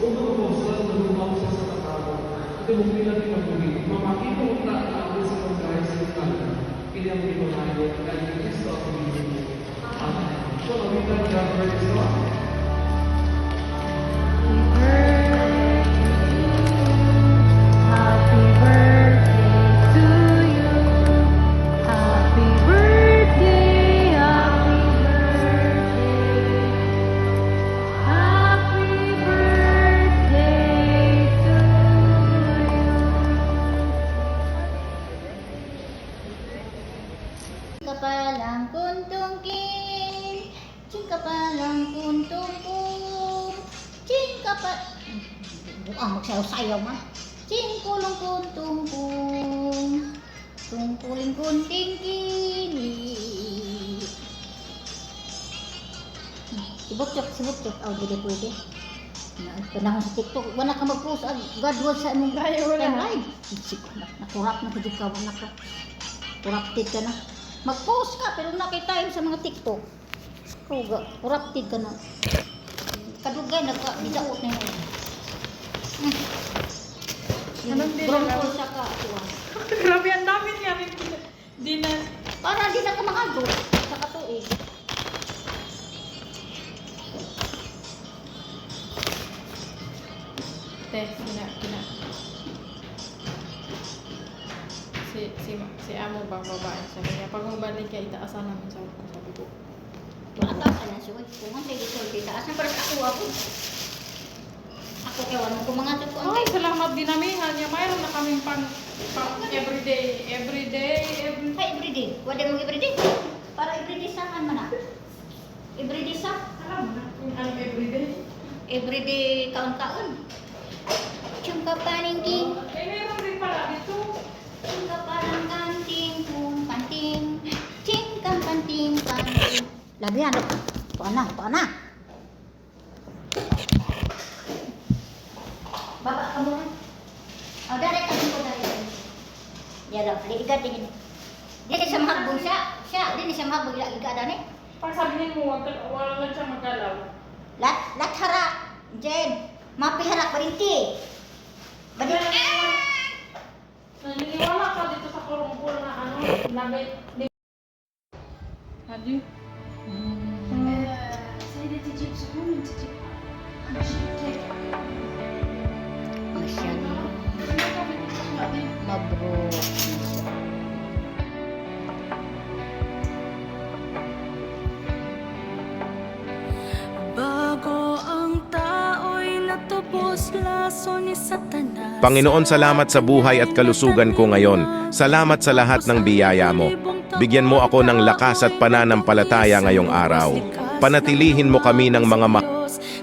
Unang posta na lumang sa tao, ito mo pinag pinagpuli, mamakito mo na natin sa pagkain sa iskala, kaya mo ipamayo, at yung Kristo ang pagkain mo. Amen. So, mabitan ka, praise God. Happy birthday to you. Happy birthday, happy birthday. Happy birthday to you. Kapalang kuntungkin, cing kapalang kuntungkung, cing kapal... magsayaw-sayaw man. Cing kulong kuntungkung, tungkulin kuntingkini. Sibuk-cok. Oh, hindi pwede. Panahon sa TikTok, wala ka mag-post. God will sa imong live. Nakurap na hindi ka, wala ka. Corrupted ka na. Mag-post ka, pero nakita sa mga TikTok. Corrupted ka na. Kadugay, nagka-bidaot na yun. Anong din Bronco sa ka. Grabe, ang dami niya rin. Di na. Para di na ka makado sa katuig. Kina. Si amo bang babae sabi niya, pag mabalik ka, itaasan namin sa ako, sabi ko. Atasan na siya. Kung ang sige soldi, taasan para sa ako. Ako kewan mo kung mga suko. Ay, salamat din namin. Mayroon na kaming pang everyday. Ay, everyday. Wala mo everyday. Para everyday saan man na. Everyday sa? Alam mo na kung anong everyday. Everyday kaon-kaon. Chungka paningking. Meron din pala dito. Chungka parang kanting kung panting. Chingkang panting panting. Labihan. Paana. Baba ka muna. Oh, dari ka dito, dari. Ya daw, liigad din. Dili siya mahagbong siya. Dili siya mahagbong liigad ani. Pag sabihin mo, wala lang siya magalaw. Lat hara. Jen, mapiharak barinti. Badin. Naniniwala ka dito sa kurungkul na ano, labi. Hadi. Masyado. Mabrok. Bago ang tao'y natubos laso ni Satanas. Panginoon, salamat sa buhay at kalusugan ko ngayon. Salamat sa lahat ng biyaya mo. Bigyan mo ako ng lakas at pananampalataya ngayong araw. Panatilihin mo kami ng mga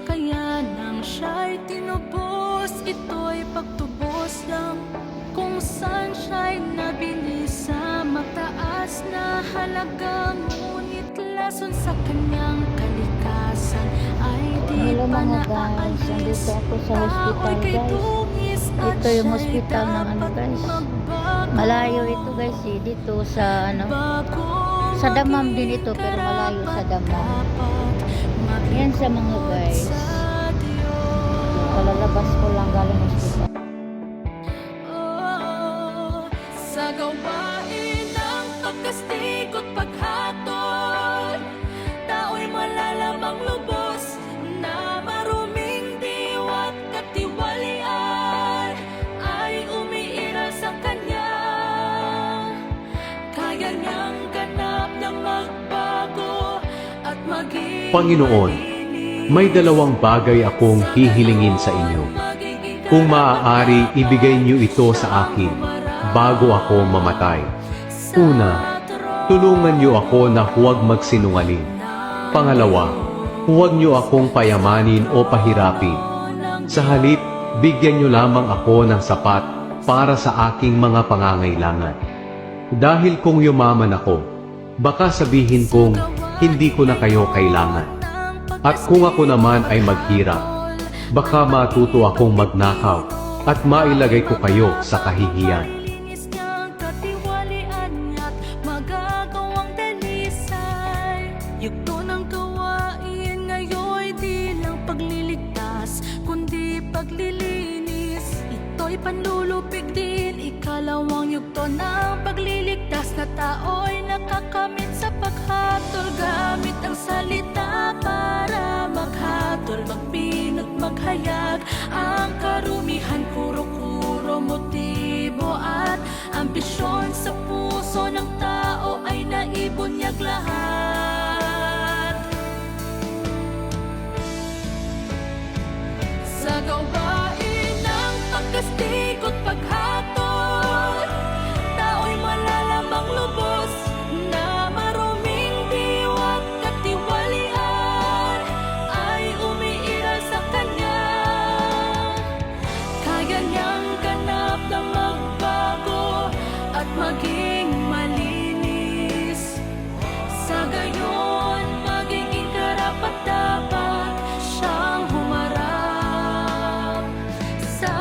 Kaya nang siya'y tinubos, ito'y pagtubos lang. Kung saan siya'y nabili sa mataas na halaga, ngunit lason sa kanyang kalikasan ay di Hello pa mga guys, naaalis. nandito ako sa hospital guys. Ito yung hospital ng ano guys. Malayo ito guys dito sa ano. Sa Damam din ito pero malayo sa Damam. Yan sa mga guys. Kalalabas ko lang galing hospital. Sa gawain ng pagkastig at paghatol, tao'y malalamang lubos na maruming diwa't katiwalian ay umiiral sa kanya. Kaya niyang ganap na magbago at maging Panginoon, may dalawang bagay akong hihilingin sa inyo. Kung maaari, ibigay niyo ito sa akin bago ako mamatay. Una, tulungan niyo ako na huwag magsinungaling. Pangalawa, huwag niyo akong payamanin o pahirapin. Sa halip, bigyan niyo lamang ako ng sapat para sa aking mga pangangailangan. Dahil kung yumaman ako, baka sabihin kong hindi ko na kayo kailangan. At kung ako naman ay maghirap, baka matuto akong magnakaw at mailagay ko kayo sa kahihiyan. Linis niyang katiwalian at magagawang dalisay. Yugto ng gawain ngayon di lang pagliligtas, kundi paglilinis. Ito'y panlulupig din, ikalawang yugto ng pagliligtas na tao'y nakakamit sa paghatol. Gamit ang salita para maghatol, magpinot, maghayag. Ang karumihan kuro-kuro, motibo at ambisyon sa puso ng tao ay naibunyag lahat. Sa gawain ng pagkastig at paghatol, tao'y malalamang lubos na maruming diwa't katiwalian ay umiiral sa kanya. Kaya niyang ganap na magbago at maging malinis. Sa gayon, magiging karapat-dapat siyang humarap sa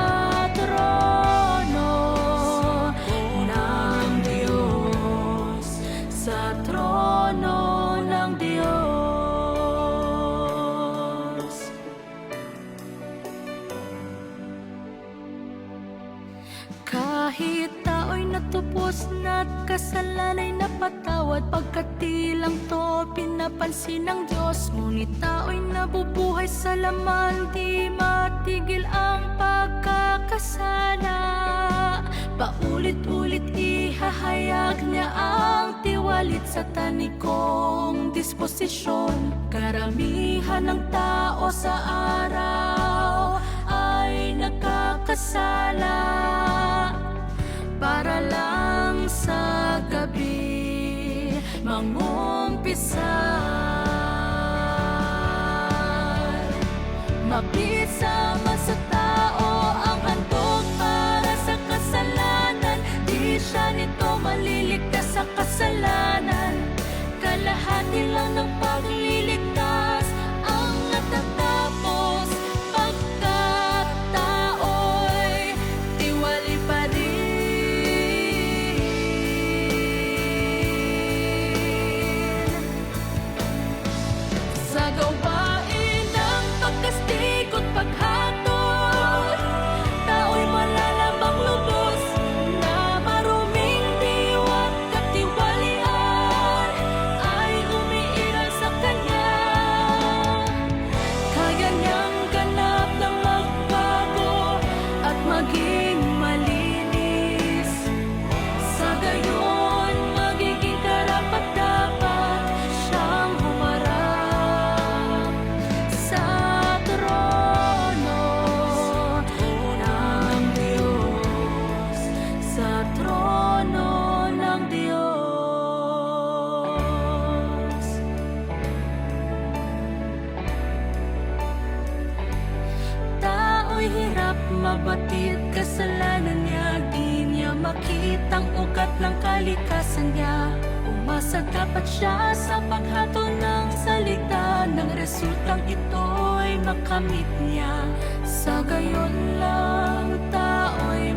trono ng Diyos, sa trono ng Diyos. Kahit tao'y natupos na't kasalanay napatawad, pagkat tilang to pinapansin ng Diyos. Ngunit tao'y nabubuhay sa laman, di matigil ang pagkakasala. Paulit-ulit ihahayag niya ang tiwalit sa tanikong disposisyon. Karamihan ng tao sa araw ay nagkakasala para lang sa gabi mangumpisal. Mabisa man sa tao ang handog para sa kasalanan, di siya nito maliligtas sa kasalanan. Kalahati lang ng pagliligtas ang natatapos, pagkat tao'y tiwali pa rin. Sa gawain ng pagkastig at paghatol, tao'y malalamang lubos na maruming diwa't katiwalian ay umiiral sa kanya. Kaya niyang ganap na magbago at maging malinis. Sa gayon, magiging karapat-dapat siyang humarap sa trono ng Diyos, sa trono ng Diyos. Tao'y hirap mabatid kasalanan niya, di niya makitang ugat ng kalikasan niya. Umasa dapat siya sa paghatol ng salita, ng resultang ito'y makamit niya. Sa gayon lang tao'y